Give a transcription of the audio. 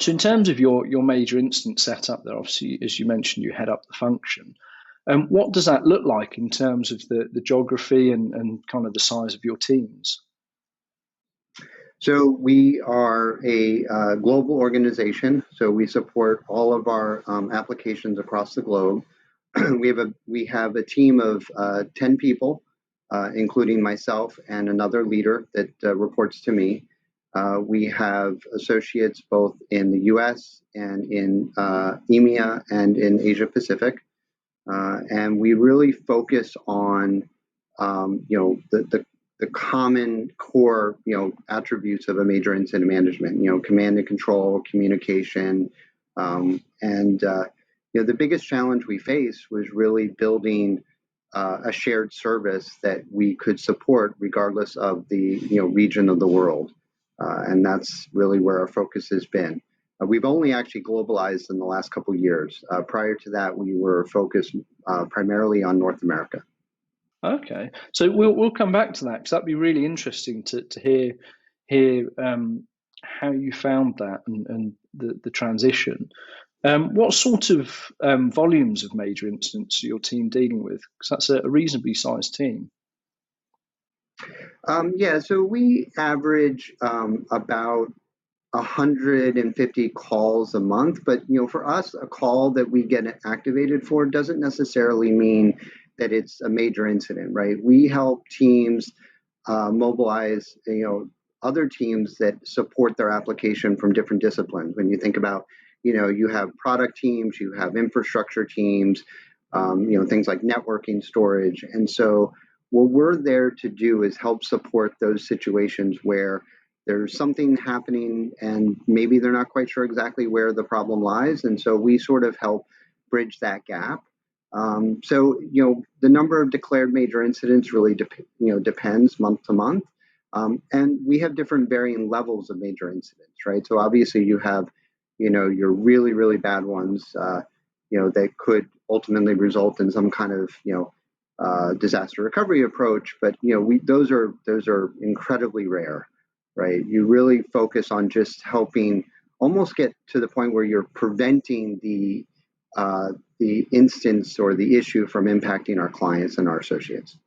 So in terms of your major incident setup there, obviously, as you mentioned, you head up the function. What does that look like in terms of the geography and kind of the size of your teams? So we are a global organization. So we support all of our applications across the globe. we have a team of 10 people, including myself and another leader that reports to me. We have associates both in the U.S. and in EMEA and in Asia Pacific, and we really focus on the common core attributes of a major incident management. Command and control, communication, and the biggest challenge we faced was really building a shared service that we could support regardless of the region of the world. And that's really where our focus has been. We've only actually globalized in the last couple of years. Prior to that, we were focused primarily on North America. Okay, so we'll come back to that because that'd be really interesting to hear how you found that and the transition. What sort of volumes of major incidents are your team dealing with? Because that's a reasonably sized team. So we average about 150 calls a month, but for us, a call that we get activated for doesn't necessarily mean that it's a major incident, right? We help teams mobilize, other teams that support their application from different disciplines. When you think about, you have product teams, you have infrastructure teams, things like networking, storage, and so what we're there to do is help support those situations where there's something happening and maybe they're not quite sure exactly where the problem lies. And so we sort of help bridge that gap. The number of declared major incidents really depends month to month. And we have different varying levels of major incidents, right? So obviously you have, your really, really bad ones, that could ultimately result in some kind of, disaster recovery approach. But, those are incredibly rare. Right, you really focus on just helping almost get to the point where you're preventing the instance or the issue from impacting our clients and our associates.